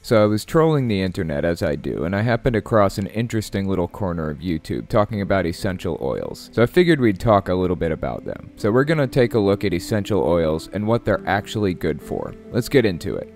So I was trolling the internet as I do, and I happened across an interesting little corner of YouTube talking about essential oils. So I figured we'd talk a little bit about them. So we're gonna take a look at essential oils and what they're actually good for. Let's get into it.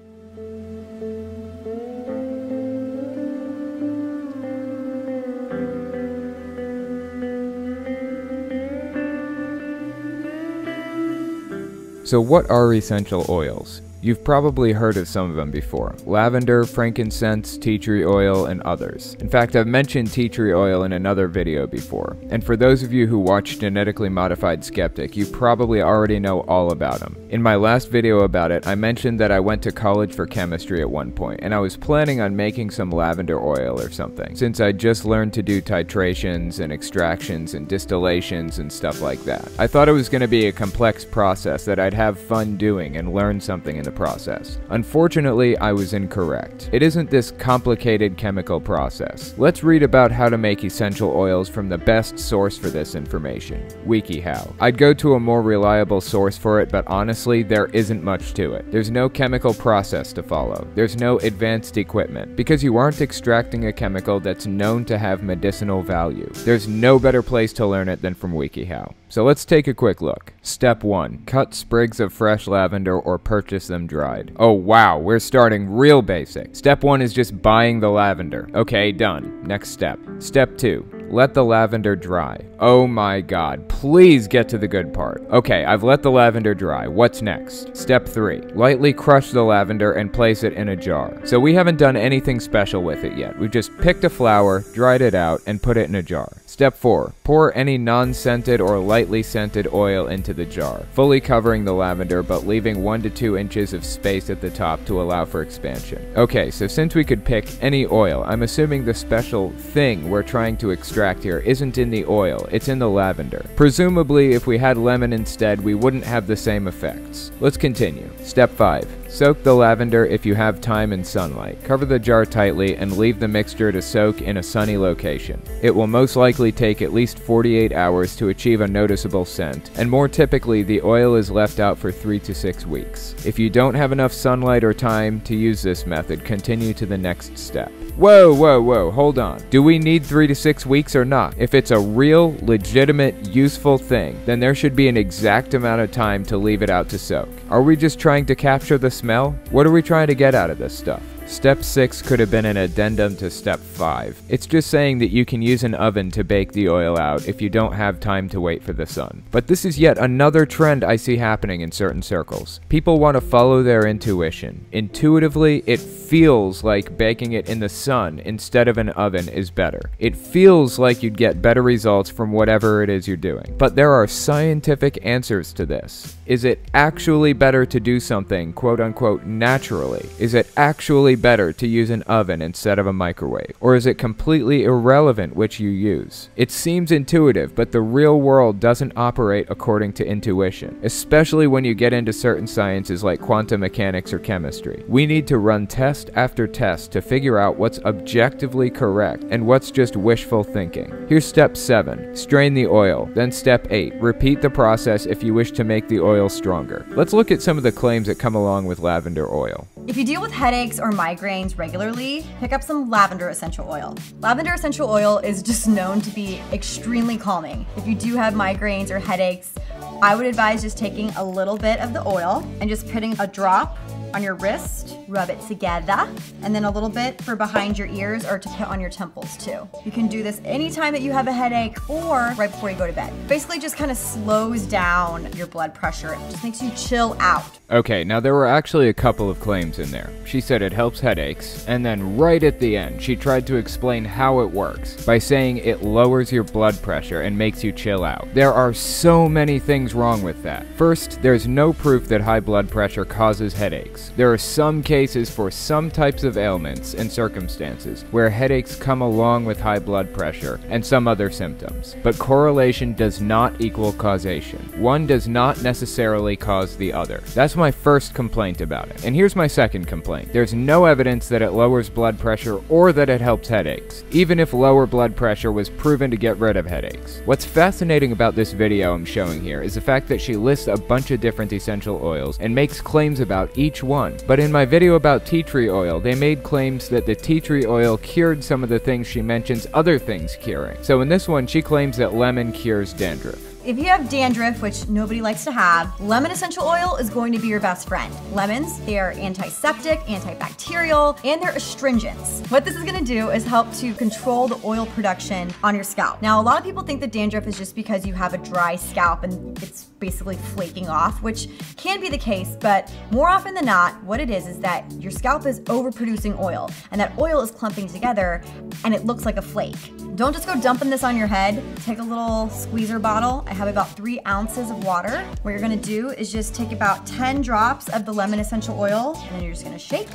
So what are essential oils? You've probably heard of some of them before. Lavender, frankincense, tea tree oil, and others. In fact, I've mentioned tea tree oil in another video before. And for those of you who watch Genetically Modified Skeptic, you probably already know all about them. In my last video about it, I mentioned that I went to college for chemistry at one point, and I was planning on making some lavender oil or something, since I just learned to do titrations and extractions and distillations and stuff like that. I thought it was going to be a complex process that I'd have fun doing and learn something in the process. Unfortunately, I was incorrect. It isn't this complicated chemical process. Let's read about how to make essential oils from the best source for this information, WikiHow. I'd go to a more reliable source for it, but honestly, there isn't much to it. There's no chemical process to follow. There's no advanced equipment, because you aren't extracting a chemical that's known to have medicinal value. There's no better place to learn it than from WikiHow. So let's take a quick look. Step 1. Cut sprigs of fresh lavender or purchase them dried. Oh wow, we're starting real basic. Step 1 is just buying the lavender. Okay, done. Next step. Step 2. Let the lavender dry. Oh my god, please get to the good part. Okay, I've let the lavender dry. What's next? Step 3. Lightly crush the lavender and place it in a jar. So we haven't done anything special with it yet. We've just picked a flower, dried it out, and put it in a jar. Step 4. Pour any non-scented or lightly scented oil into the jar, fully covering the lavender but leaving 1 to 2 inches of space at the top to allow for expansion. Okay, so since we could pick any oil, I'm assuming the special thing we're trying to extract here isn't in the oil, it's in the lavender. Presumably, if we had lemon instead, we wouldn't have the same effects. Let's continue. Step 5. Soak the lavender if you have time in sunlight. Cover the jar tightly and leave the mixture to soak in a sunny location. It will most likely take at least 48 hours to achieve a noticeable scent, and more typically the oil is left out for 3 to 6 weeks. If you don't have enough sunlight or time to use this method, continue to the next step. Whoa, hold on. Do we need 3 to 6 weeks or not? If it's a real, legitimate, useful thing, then there should be an exact amount of time to leave it out to soak. Are we just trying to capture the smell? What are we trying to get out of this stuff? Step 6 could have been an addendum to Step 5. It's just saying that you can use an oven to bake the oil out if you don't have time to wait for the sun. But this is yet another trend I see happening in certain circles. People want to follow their intuition. Intuitively, it feels like baking it in the sun instead of an oven is better. It feels like you'd get better results from whatever it is you're doing. But there are scientific answers to this. Is it actually better to do something quote-unquote naturally? Is it actually better to use an oven instead of a microwave? Or is it completely irrelevant which you use? It seems intuitive, but the real world doesn't operate according to intuition, especially when you get into certain sciences like quantum mechanics or chemistry. We need to run test after test to figure out what's objectively correct and what's just wishful thinking. Here's Step 7. Strain the oil. Then Step 8. Repeat the process if you wish to make the oil stronger. Let's look at some of the claims that come along with lavender oil. If you deal with headaches or migraines regularly, pick up some lavender essential oil. Lavender essential oil is just known to be extremely calming. If you do have migraines or headaches, I would advise just taking a little bit of the oil and just putting a drop on your wrist, rub it together, and then a little bit for behind your ears or to put on your temples too. You can do this anytime that you have a headache or right before you go to bed. Basically just kind of slows down your blood pressure. It just makes you chill out. Okay, now there were actually a couple of claims in there. She said it helps headaches, and then right at the end, she tried to explain how it works by saying it lowers your blood pressure and makes you chill out. There are so many things wrong with that. First, there's no proof that high blood pressure causes headaches. There are some cases for some types of ailments and circumstances where headaches come along with high blood pressure and some other symptoms, but correlation does not equal causation. One does not necessarily cause the other. That's my first complaint about it. And here's my second complaint. There's no evidence that it lowers blood pressure or that it helps headaches, even if lower blood pressure was proven to get rid of headaches. What's fascinating about this video I'm showing here is the fact that she lists a bunch of different essential oils and makes claims about each one. But in my video about tea tree oil, they made claims that the tea tree oil cured some of the things she mentions other things curing. So in this one, she claims that lemon cures dandruff. If you have dandruff, which nobody likes to have, lemon essential oil is going to be your best friend. Lemons, they are antiseptic, antibacterial, and they're astringents. What this is gonna do is help to control the oil production on your scalp. Now, a lot of people think that dandruff is just because you have a dry scalp and it's basically flaking off, which can be the case, but more often than not, what it is that your scalp is overproducing oil, and that oil is clumping together, and it looks like a flake. Don't just go dumping this on your head. Take a little squeezer bottle. I have about 3 ounces of water. What you're gonna do is just take about 10 drops of the lemon essential oil, and then you're just gonna shake.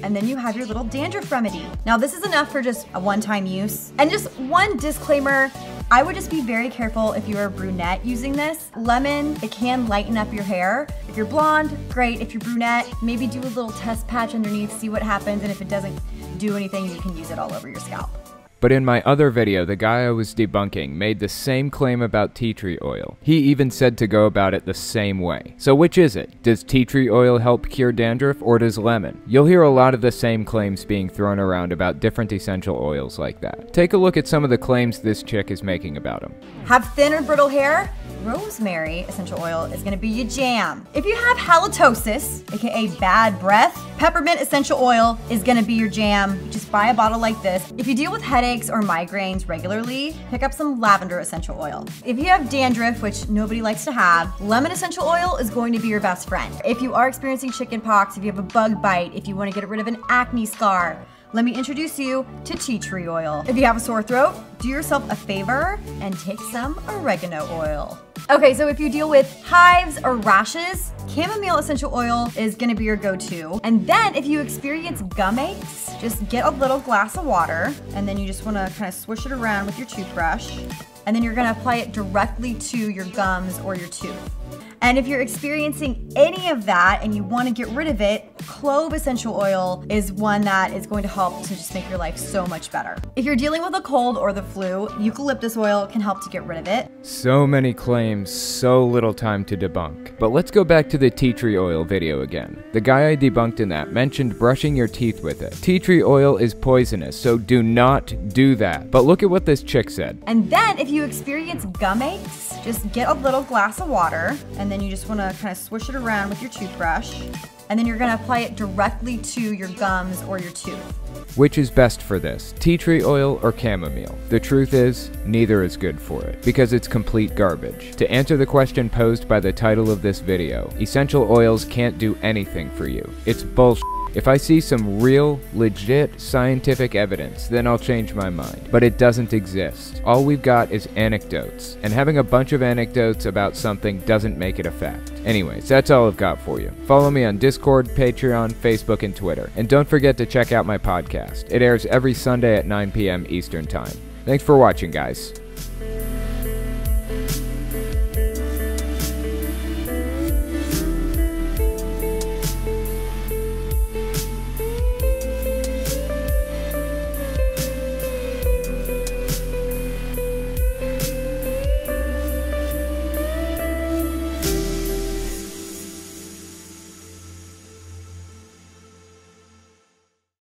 And then you have your little dandruff remedy. Now this is enough for just a one-time use. And just one disclaimer, I would just be very careful if you're a brunette using this. Lemon, it can lighten up your hair. If you're blonde, great. If you're brunette, maybe do a little test patch underneath, see what happens, and if it doesn't do anything, you can use it all over your scalp. But in my other video, the guy I was debunking made the same claim about tea tree oil. He even said to go about it the same way. So which is it? Does tea tree oil help cure dandruff, or does lemon? You'll hear a lot of the same claims being thrown around about different essential oils like that. Take a look at some of the claims this chick is making about them. Have thin or brittle hair? Rosemary essential oil is gonna be your jam. If you have halitosis, aka bad breath, peppermint essential oil is gonna be your jam. Just buy a bottle like this. If you deal with headaches or migraines regularly, pick up some lavender essential oil. If you have dandruff, which nobody likes to have, lemon essential oil is going to be your best friend. If you are experiencing chickenpox, if you have a bug bite, if you wanna get rid of an acne scar, let me introduce you to tea tree oil. If you have a sore throat, do yourself a favor and take some oregano oil. Okay, so if you deal with hives or rashes, chamomile essential oil is gonna be your go-to. And then if you experience gum aches, just get a little glass of water, and then you just wanna kind of swish it around with your toothbrush, and then you're gonna apply it directly to your gums or your tooth. And if you're experiencing any of that and you want to get rid of it, clove essential oil is one that is going to help to just make your life so much better. If you're dealing with a cold or the flu, eucalyptus oil can help to get rid of it. So many claims, so little time to debunk. But let's go back to the tea tree oil video again. The guy I debunked in that mentioned brushing your teeth with it. Tea tree oil is poisonous, so do not do that. But look at what this chick said. And then if you experience gum aches, just get a little glass of water, and then you just want to kind of swish it around with your toothbrush, and then you're going to apply it directly to your gums or your tooth. Which is best for this, tea tree oil or chamomile? The truth is, neither is good for it, because it's complete garbage. To answer the question posed by the title of this video, essential oils can't do anything for you. It's bullshit. If I see some real, legit scientific evidence, then I'll change my mind. But it doesn't exist. All we've got is anecdotes, and having a bunch of anecdotes about something doesn't make it a fact. Anyways, that's all I've got for you. Follow me on Discord, Patreon, Facebook, and Twitter. And don't forget to check out my podcast. It airs every Sunday at 9 p.m. Eastern Time. Thanks for watching, guys.